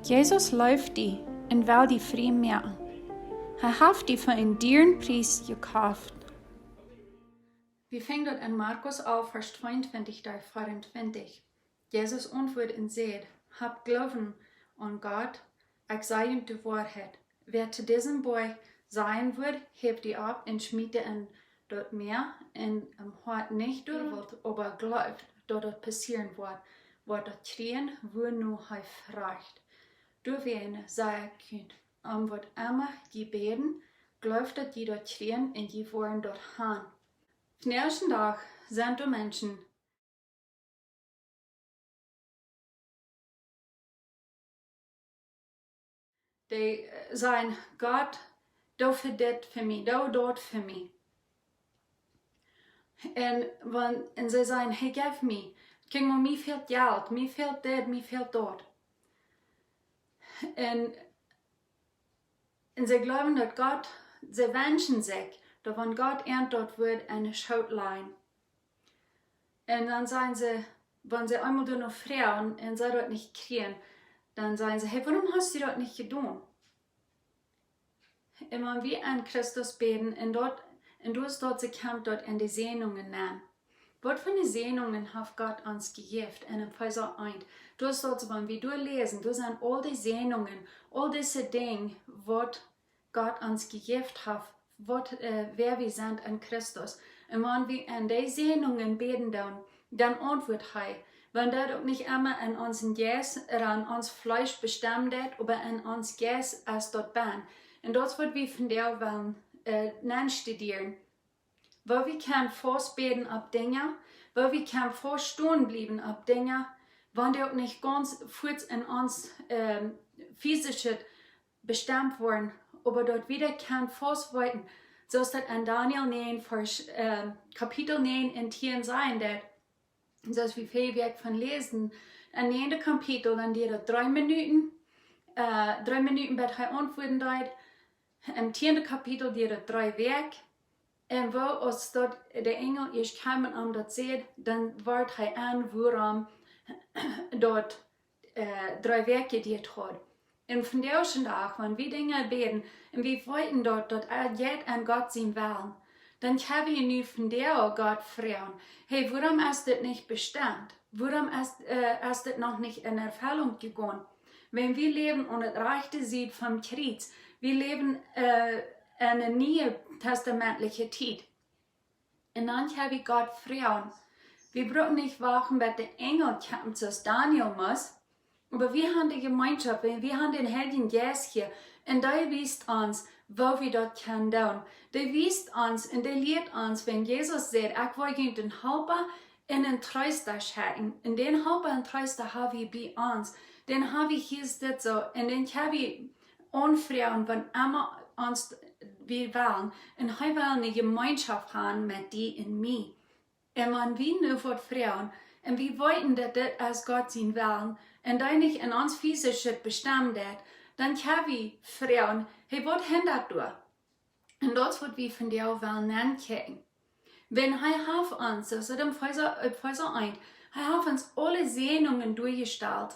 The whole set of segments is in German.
Jesus läuft die und will die frei machen. Er hat die für einen dearen Preis gekauft. Wir fangen dort in Markus auf, Vers 22 durch 24. Jesus antwortet und sagt, habt Glauben an Gott, ich sage ihm die Wahrheit. Wer zu diesem Boy sein wird, hebt die ab und schmiedet ihn dort mehr und hat nicht durch, aber glaubt, dass das passieren wird, was das Tränen, wo nur er fragt. Du wen sagen könnt, wird immer die beten, glaubt, dass die dort Tränen und die wollen dort haben. Den ersten Tag sind die Menschen, die sagen, Gott, du für das für mich, du dort für mich. Und sie sagen, hey, gib mir, guck mal, mir fehlt Geld, mir fehlt das, mir fehlt dort. Und sie glauben, dass Gott, sie wünschen sich, dass wenn Gott dort wird, eine Schautlein. Und dann sagen sie, wenn sie einmal nur noch fragen und sie dort nicht kriegen, dann sagen sie, hey, warum hast du das nicht getan? Und wenn wir an Christus beten und du hast dort gekämpft, dort in die Segnungen nennen. Was für eine Segnungen hat Gott uns gegeben in dem Vers 1? Du hast dort, wenn wir durchlesen, du sind all die Segnungen, all diese Dinge, was Gott uns gegeben hat, wer wir sind in Christus. Und wenn wir an die Segnungen beten, dann antwortet er. Wenn das auch nicht immer an unseren Geist oder an uns Fleisch bestimmt ist, aber an uns Geist als dort bin. Und das wird wir von der wollen studieren. Weil wir können festbeten ab Dinge, weil wir können stehen bleiben ab Dinge, wenn die auch nicht ganz kurz in uns physisch bestimmt worden, aber dort wieder kann festweiten, so ist das in Daniel 9, Kapitel 9 in 10 sein, dass wir viel Werk von lesen. In jedem Kapitel, dann die 3 Minuten, 3 Minuten wird er antworten dort. Im 10. Kapitel die 3 Werk. Und wo als dort der Engel ist gekommen und das sieht, dann wird er an, woran dort 3 Werke gedient hat. Und von der ersten Tag, wenn wir Dinge beten und wir wollten dort jetzt an Gott sein wollen, dann können wir nu von der Gott fragen, hey, warum ist das nicht bestimmt? Warum ist das noch nicht in Erfüllung gegangen? Wenn wir leben und das rechte sieht vom Kreuz, wir leben eine neutestamentliche Zeit. Und dann können wir Gott fragen. Wir brauchen nicht warten, bis der Engel kommt, so Daniel muss. Aber wir haben die Gemeinschaft, wir haben den Heiligen Geist hier. Und der weist uns, wo wir dort können tun. Der weist uns und der lehrt uns, wenn Jesus sagt, ich will den Helfer in den Tröster schicken. Und den Helfer und Tröster haben wir bei uns. Den haben wir hier so. Und den können wir anfragen, wenn immer uns wir wollen. Und wir wollen eine Gemeinschaft haben mit dir und mir. Und wenn wir nur was fragen, und wir wollten, dass das als Gott sein wollen, und da nicht in uns physisch bestimmt ist, dann können wir fragen, hey, was hindert du? Und das wird wir von dir wollen angucken. Wenn er auf uns, das ist im Vers 1, er hat uns alle Segnungen durchgestellt.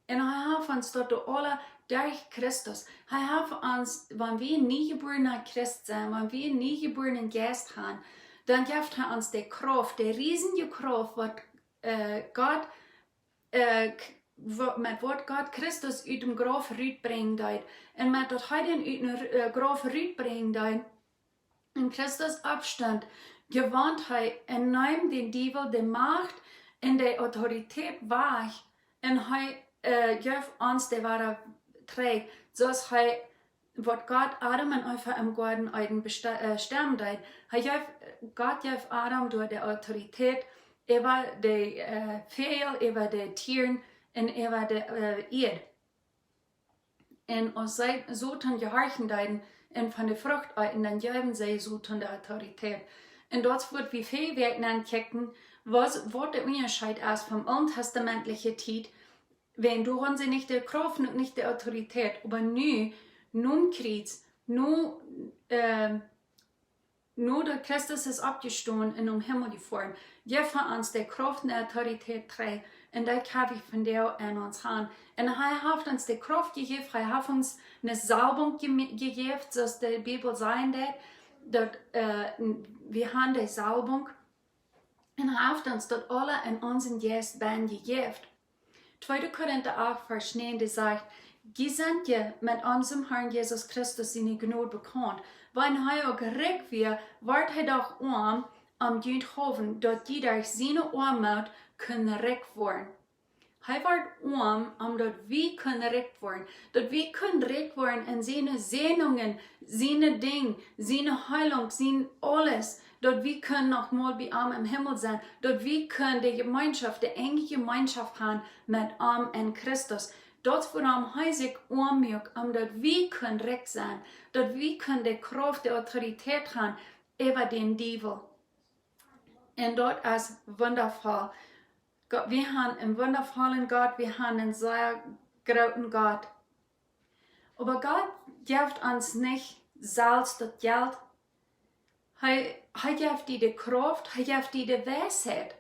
Und er hat uns dort alle durch Christus. Er hat uns, wenn wir nie geborener Christ sind, wenn wir nie geborenen Geist haben, dann gibt er uns die Kraft, die riesige Kraft, was Gott, mit was Gott Christus aus dem Grab rausbringen wird. Und mit das heute aus dem Grab rausbringen wird, in Christus Abstand, gewandt er enorm den Teufel die Macht und die Autorität weg. Und er gibt uns die wahre trägt, so dass er, was Gott Adam und Eva im Garten Eden bestimmt hat. Gott gibt Adam durch die Autorität über die Vögel, über die Tiere und über die Erde. Und als sie so tun gehorchen und von der Frucht essen, dann geben sie so tun die Autorität. Und dort wird wie viel Werk angucken, was der Unterschied ist vom alttestamentlichen Zeit, wenn du haben sie nicht die Kraft und nicht die Autorität, aber nun Kreuz, nur der Christus ist abgestanden in dem Himmel gefahren. Wir von uns die Kraft und die Autorität trägt und das habe ich von dir in uns Hand. Und er hat uns die Kraft gegeben, er hat uns eine Salbung gegeben, so die Bibel sagt, dass wir haben die Salbung. Und er hat uns dort alle in unseren Jeist gegeben. 2. Korinther 8, Vers 9, die sagt, die sind ja mit unserem Herrn Jesus Christus in die Gnade bekannt. Wenn er auch gerecht wird, wird er doch am Jünd hoffen, dass die durch seine Armut können recht werden. Er wird dass wir können recht werden. Dass wir können recht werden in seine Sehnungen, seine Dinge, seine Heilung, sein alles. Dass wir können noch mal bei ihm im Himmel sein. Dass wir können die Gemeinschaft, die enge Gemeinschaft haben mit ihm in Christus. Das, woran er sich anmerkt, dass wir können recht sein. Dass wir können die Kraft, die Autorität haben über den Teufel. Und dort ist wundervoll. Wir haben einen wundervollen Gott, wir haben einen sehr großen Gott. Aber Gott gibt uns nicht selbst das Geld. Er gibt dir die Kraft, er gibt dir die Weisheit,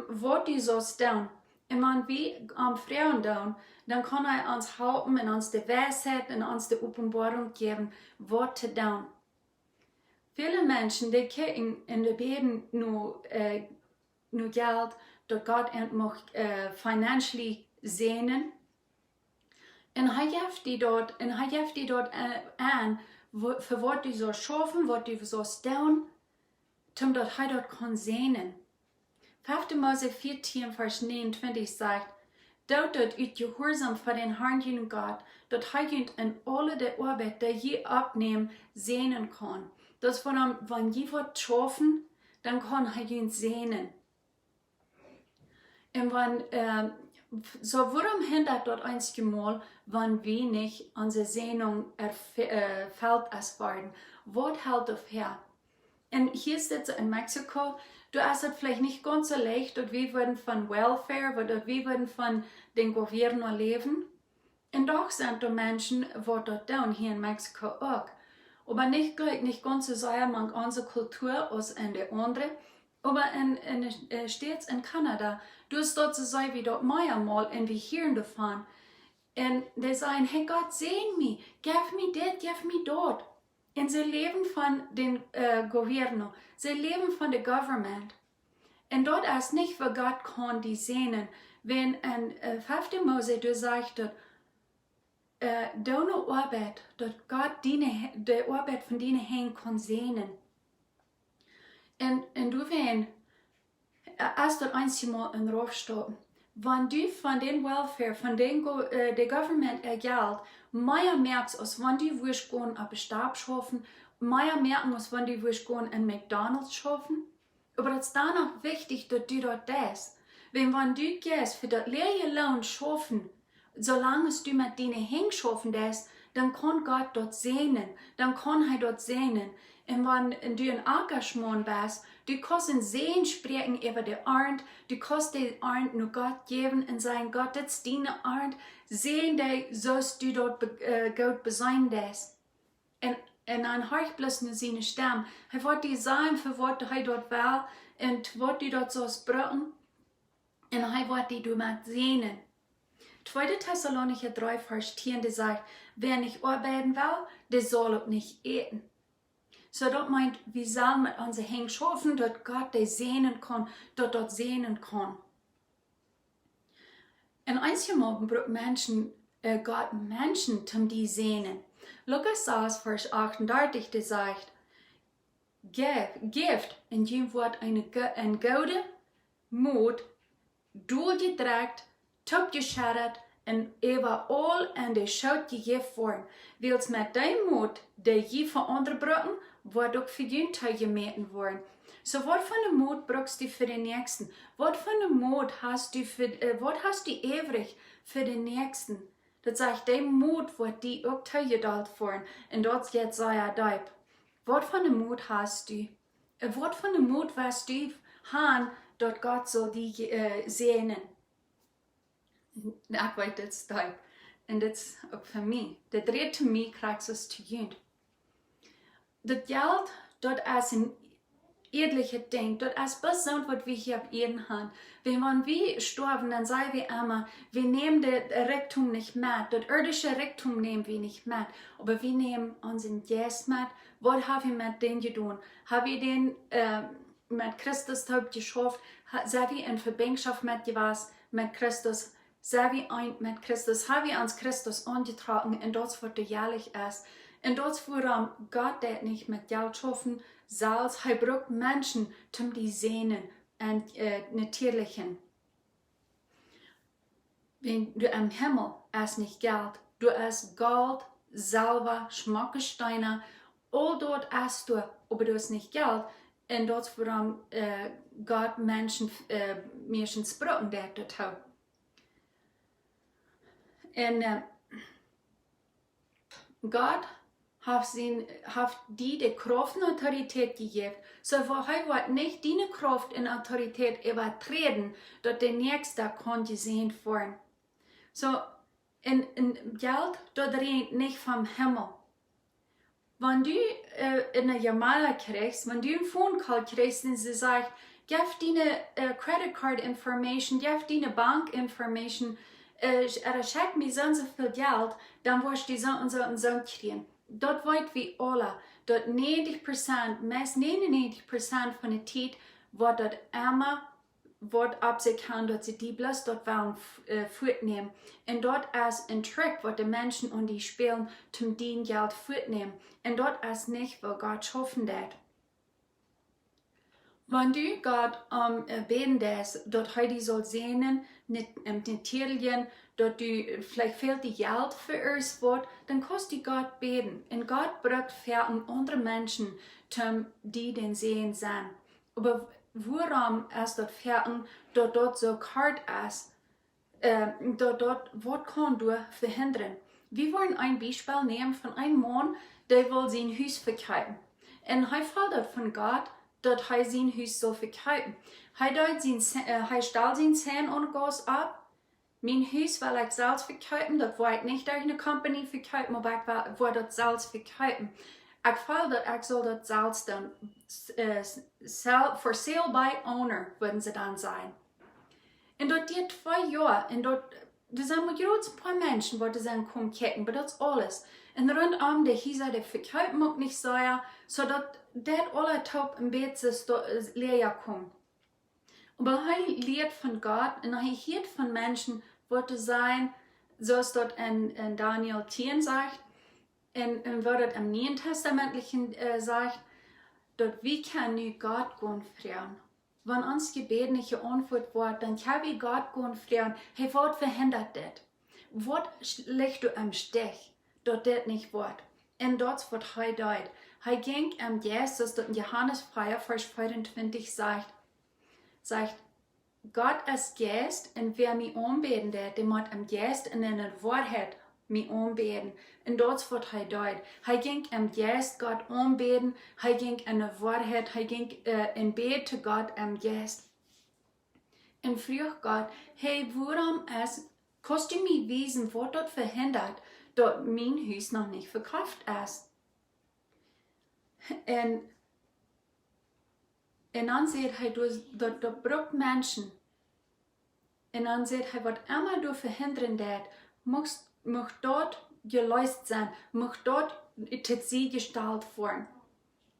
was du sollst tun. Und wenn wir am Frauen tun, dann kann er uns helfen und uns die Weisheit und uns die Offenbarung geben, was zu tun. Viele Menschen, die kriegen in der Beten nur Geld, dass Gott mag financially sehnen. Und er gibt die dort an, für was du so schaffen, was du so tun, dass er dort kann sehnen. 5. Mose 14, Vers 29 sagt, dort ut gehorsam für den Herrn ihren Gott, dass er in alle der Arbeit, die je abnehmen, sehnen kann. Das wenn je was schaffen, dann kann er sehnen. Und so warum hindert dort einzige Mal, wenn wir nicht unsere Sehnung erfüllt es werden? Was hält auf her? Und hier sitzt in Mexiko, du hast es vielleicht nicht ganz so leicht, dass wir würden von Welfare, oder wir würden von den Gouverneur leben. Und doch sind da Menschen, die dort tun, hier in Mexiko auch. Aber nicht ganz so sehr man unsere Kultur als in der andere. Aber in States in Kanada, du hast dort so sein wie dort mehr mal und wir hören davon. Und die sagen, hey Gott, sehen mich, gib mir das, gib mir dort. Und sie leben von den Gouverneur, sie leben von der Government. Und dort ist nicht, wo Gott kann die sehnen. Wenn in 5. Mose du sagst, deine Arbeit, dass Gott die Arbeit von deinen Händen kann sehnen. Und du wenn erst dort einmal in Rauf stoppen. Wenn du von den Welfare, von den der Government Geld mehr merkst, als wenn du willst gehen auf Stab schaffen, mehr merken, als wenn du willst gehen in McDonald's schaffen. Aber es ist dann auch wichtig, dass du dort das. Wenn du gehst, für das leere Lohn schaffen, solange du mit deinen Händen schaffen das, dann kann Gott dort sehnen, dann kann er dort sehnen. Und wenn du ein Engagement bist, du kannst ein Sehen sprechen über die Arnd, du kannst die Arnd nur Gott geben und sagen, Gott, das ist deine Arnd, sehen die, sollst du dort Gott besein das. Und dann hört bloß nur seine Stimme. Er wird dir sagen, für was er dort will und was du dort sollst brauchen. Und er wird dir damit sehnen. 2. Thessalonicher 3, Vers 10, die sagt, wer nicht arbeiten will, der soll auch nicht eten. So das meint, wir sollen mit unseren Händen schaffen, dass Gott die sehnen kann, dort sehnen kann. Und einmal braucht Gott Menschen, die sehnen. Lukas 6, Vers 38, die sagt, Gift in dem Wort ein gute Mut, durchgedrückt, topgeschüttet und überall in der Schuld gegeben worden. Willst mit deinem Mut, der je von anderen brauchen, wird auch für jeden Teil gemessen worden. So, was für einen Mut brauchst du für den Nächsten? Was für einen Mut hast du was hast du ewig für den Nächsten? Das sagt, der Mut wird die auch teilgeteilt worden. Und dort jetzt sei er Deib. Was für einen Mut hast du? Was für einen Mut wirst du haben, dort Gott soll die sehnen? Ich weiß, das ist Deib. Und das ist auch für mich. Das dreht mich, kriegst du es zu tun. Das Geld, dort ist ehrliche Ding, dort als besonders, was wir hier auf Erden haben. Wenn wir sterben, dann sagen wir immer, wir nehmen das Reichtum nicht mit, das irdische Reichtum nehmen wir nicht mit, aber wir nehmen unseren Geist mit. Was haben wir mit denen getan? Haben wir den mit Christus geschafft? Sind wir in Verbindung mit Christus? Sind wir ein mit Christus? Haben wir uns Christus angetragen und das, was jährlich ist? Und das, woran Gott das nicht mit Geld schaffen, Salz, er braucht Menschen, um die Sehnen und natürlichen. Wenn du am Himmel hast nicht Geld, du hast Gold, Silber, Schmucksteine, all dort hast du, aber du hast nicht Geld. Und das, woran Gott Menschen brauchen, der dort hat. Und Gott hat die Kraft und Autorität gegeben. So er wird nicht die Kraft und Autorität übertreten, dass der Nächste kann gesehen werden. So, in Geld, das redet nicht vom Himmel. Wenn du eine Jamala kriegst, wenn du einen Phone Call kriegst und sie sagt, gib deine Credit Card Information, gib deine Bank Information, check mir so und so viel Geld, dann wirst du so und so und so kriegen. Dort weit wie alle, dort 90%, meist 99% von der Zeit, wird dort immer wird absichern, dass sie die bloß dort wollen fortnehmen. Und dort ist ein Trick, was die Menschen und die spielen, zum den Geld fortnehmen. Und dort ist nicht, wo Gott schaffen wird. Wenn du Gott beten darfst, dort heute soll sehen, nicht Tierchen, dort du vielleicht fehlt die Geld für uns Wort, dann kannst du Gott beten. Und Gott braucht für andere Menschen, die den sehen sind. Aber warum ist dort fertig, dort so kalt ist, dort, was kann du verhindern? Wir wollen ein Beispiel nehmen von einem Mann, der will sein Haus verkaufen. Und er fällt dort von Gott, dass er sein Haus soll verkaufen. Er stellt sein Zehn und Gas ab. Mein Haus will ich selbst verkaufen, das will ich nicht durch eine Company verkaufen, aber ich will das selbst verkaufen. Ich will, dass ich soll das selbst dann for sale by owner, würden sie dann sein. Und dort die 2 Jahre, und dort, das sind mit ein paar Menschen, die dann kommen kicken, aber das ist alles. Und rundum, der Häuser, der verkaufen mag nicht so, so dass alle taub im Bett leer kommen. Aber er lehrt von Gott und er hört von Menschen, die sein, so ist dort in Daniel 10 sagt, und was dort im Neuen Testamentlichen sagt, dort wie kann nu Gott gehen fragen. Wenn uns Gebet nicht geantwortet wird, dann kann wir Gott gehen fragen, hey, was verhindert das? Was legst du am Stich, dort das nicht wird? Und dort wird er deut. Er ging am Jeist, das dort in Johannes 4, Vers 24 sagt, Gott ist Geist, und wer mich anbeten, der muss am Geist in der Wahrheit mich anbeten. Und dort wird er deut. Er ging am Geist Gott anbeten, er ging in der Wahrheit, er ging in Bett zu Gott am Geist. Und früher Gott, hey, warum kannst du mir wissen, was dort verhindert, dass mein Haus noch nicht verkauft ist? Und dann sagt er, du brauchst Menschen. Und dann sagt er, was immer du verhindern darfst, muss dort gelöst sein, muss dort zu sie gestaltet werden.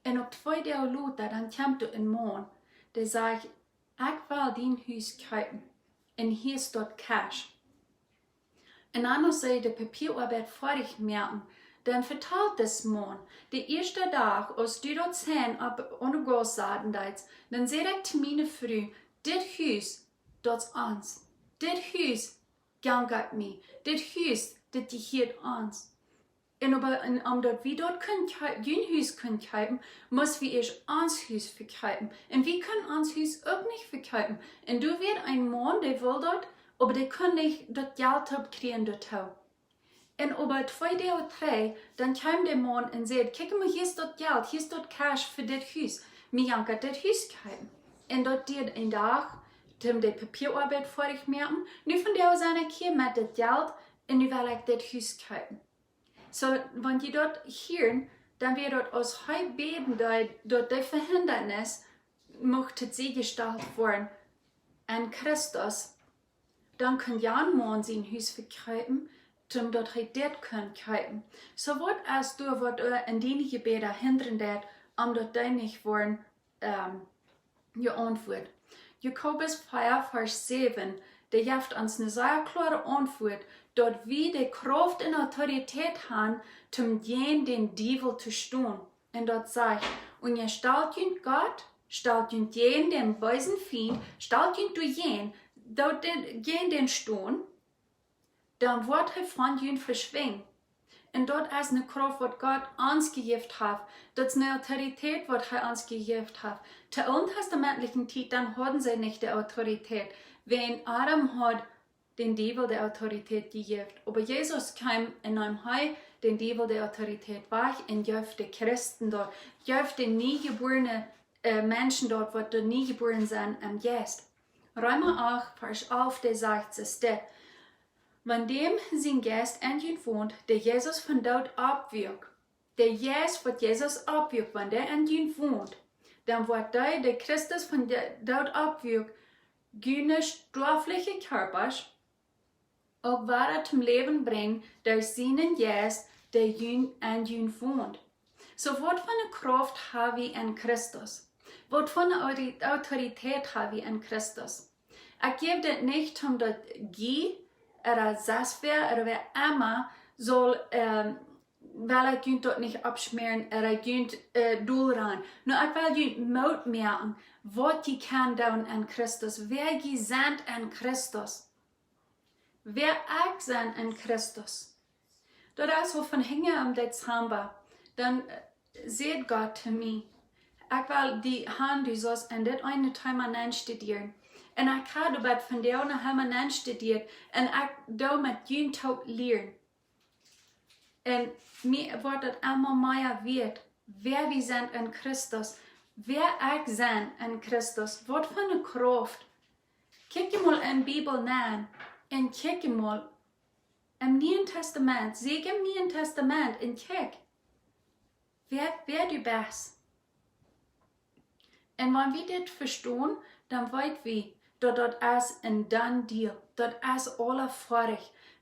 Und auf 2 Tage später, dann kommt du in Mann, der sagt, ich will dein Haus kaufen. Und hier ist dort Cash. Und dann soll die Papierarbeit fertig merken. Dann verteilt das Mann, der erste Tag, als du dort hin ab ohne Gas sagen darfst, dann sagt er zu meiner Frau, das Haus, das ist uns. Das Haus, gehört mir. Das Haus, das gehört uns. Und dort wir dort ein Haus können kaufen, muss wir erst uns Haus verkaufen. Und wir können uns Haus auch nicht verkaufen. Und du wirst ein Mann, der will dort, aber der kann nicht das Geld kriegen dort. Und über 2 oder 3, dann kam der Mann und sagt, guck mal, hier ist dort Geld, hier ist dort Cash für das Haus. Wir können das Haus kaufen. Und dort wird ein Tag, um die Papierarbeit fertig merken, nur von der seiner Kirche mit das Geld, und nu will ich das Haus kaufen. So, wenn die dort hören, dann wird dort aus Heu beten, dort die Verhindernis, möchte sie gestaltet worden an Christus, dann kann Jan Mann sein Haus verkaufen, zum dort er das können kaufen. So wird als du, was in deine Gebete hindern dat, dort dein nicht worden, geantwortet. Jakobus 4, Vers 7, der jaft uns eine sehr klare Antwort, dort wir die Kraft und Autorität haben, zum den Teufel zu stehen. Und dort sagt, und ihr stellt ihn Gott, stellt ihn den bösen Feind, stellt ihn durch dort den stehen, dann wird er von ihn verschwingen. Und dort ist eine Kraft, was Gott uns gegeben hat. Das ist eine Autorität, was er uns gegeben hat. Zur alttestamentlichen Zeit, dann hatten sie nicht die Autorität. Wenn Adam hat den Teufel die Autorität gegeben. Aber Jesus kam in einem Heil den Teufel die Autorität weg und gab die Christen dort, gab die niegeborenen Menschen dort, die nie geboren sind, am Jeist. Römer 8, Vers 11, der sagt es das. Wenn dem sein Geist in ihn wohnt, der Jesus von dort abwirkt, der Geist, was Jesus abwirkt, wenn der in ihn wohnt, dann wird der Christus von dort abwirkt, keine stoffliche Körper, auch wahre zum Leben bringen, durch seinen Geist, der in ihn wohnt. So, was für eine Kraft haben wir in Christus? Was für eine Autorität haben wir in Christus? Ich gebe das nicht, um das Gie, oder Saswer, oder wer immer soll, weil ich dort nicht abschmieren, oder ich doel ran. Nur ich will Mut merken, was die kann tun in Christus, wer die sind in Christus. Wer ich sind in Christus. Dort ist von Hinge Dezember, dann seht Gott zu mir. Ich will die Hand, die sollst in das eine Time studieren. Und ich habe das von der einen studiert und ich da mit jeden Tag lernen. Und mir wird das immer mehr wird, wer wir sind in Christus, wer ich sind in Christus, was für eine Kraft. Kick mal in die Bibel nach und kick mal im Neuen Testament, sieg im Neuen Testament und kick, wer du bist. Und wenn wir das verstehen, dann weit wir, dort ist ein dann Deal, dort ist alle vorig,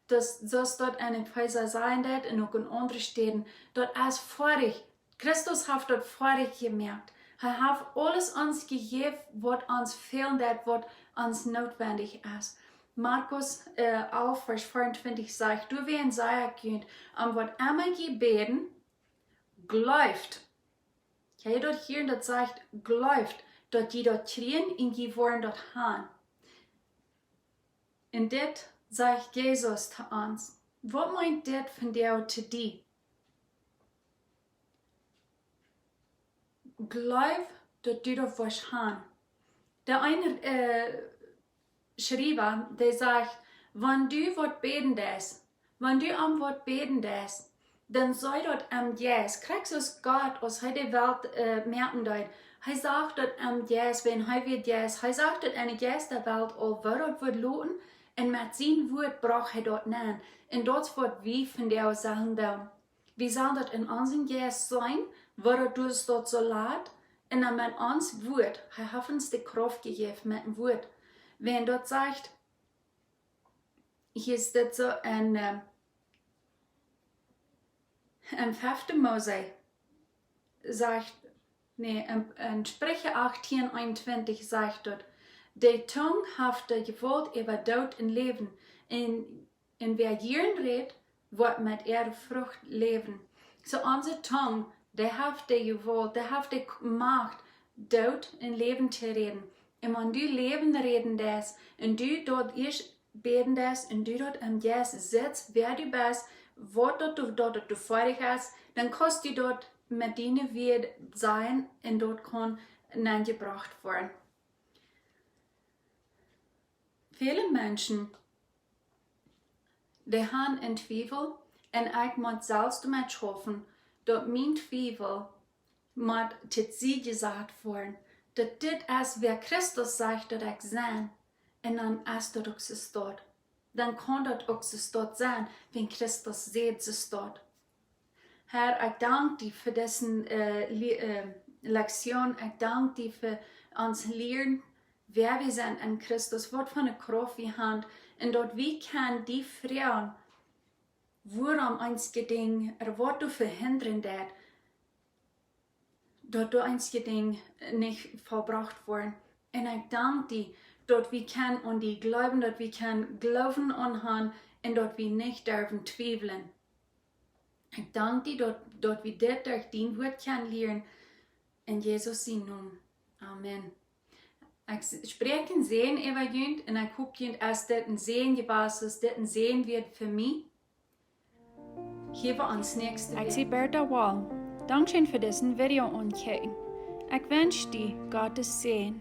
das dort eine Pfizer sein wird und auch in anderen Städten, dort ist vorig. Christus hat dort vorig gemerkt. Er hat alles uns gegeben, was uns fehlen wird, was uns notwendig ist. Markus 11, Vers 24 sagt, du werden sagen könnt, was immer gebeten, glaubt. Ja, dort hier, das sagt, glaubt, dort die dort kriegen und die wollen dort haben. Und das sagt Jesus zu uns. Was meint das von dir zu dir? Glaub, dass du dort was haben. Der eine Schreiber, der sagt, wenn du was beten das, wenn du am Wort beten das, dann sei dort am Jes. Kriegst du es Gott aus der Welt merken dort. Er sagt dort am Jes, wenn er wird Jes. Er sagt dort eine Jes der Welt, all wird loten, und mit seinem Wort braucht er dort nennen. Und dort wird wie von der Sachen down. Wie soll dort in unseren Jes sein, wird du es dort so laut, und dann mit uns Wort. Er hat uns die Kraft gegeben mit dem Wort. Wenn dort sagt, hier ist das so ein 5. Mose, sagt, in Sprüche 18,21 sagt dort, die Tongue hat die Gewalt über Tod und Leben. In wer jieren redet, wird mit ihrer Frucht leben. So unsere Tongue, der hat die Gewalt, der hat die Macht, Tod und Leben zu reden. Und wenn du Leben reden das, und du dort ist beten das, und du dort am Jes sitzt, wer du bist, wo dort du fertig hast, dann kannst du dort mit denen wird sein, und dort kann gebracht werden. Viele Menschen, die haben einen Zweifel, und ich muss selbst damit schaffen, dass mein Zweifel muss zu sie gesagt werden, dass das ist, wer Christus sagt, dass ich sein, und dann ist das auch dort. Dann kann das auch dort sein, wenn Christus sieht, es dort. Herr, ich danke dir für diesen Lektion, ich danke dir für uns lehren, wer wir sind in Christus, was für eine Kraft wir haben. Und dort, wie kann die Frauen, woran uns geding, was du verhindern dat, dort du uns geding nicht vollbracht worden. Und ich danke dir, dort wir können an die glauben, dort wir können glauben an Han, und dort wir nicht dürfen zweifeln. Ich danke dir, dort wir das durch dein Wort können lernen. In Jesus sein Namen. Amen. Ich spreche ein Sehen über jemand und ich hoffe, dass das ein Sehen gewesen ist, das ein Sehen wird für mich. Hier wir uns nächste Woche. Ich bin Bertha Wall. Dankeschön für diesen Video angucken. Ich wünsche dir Gottes Segen.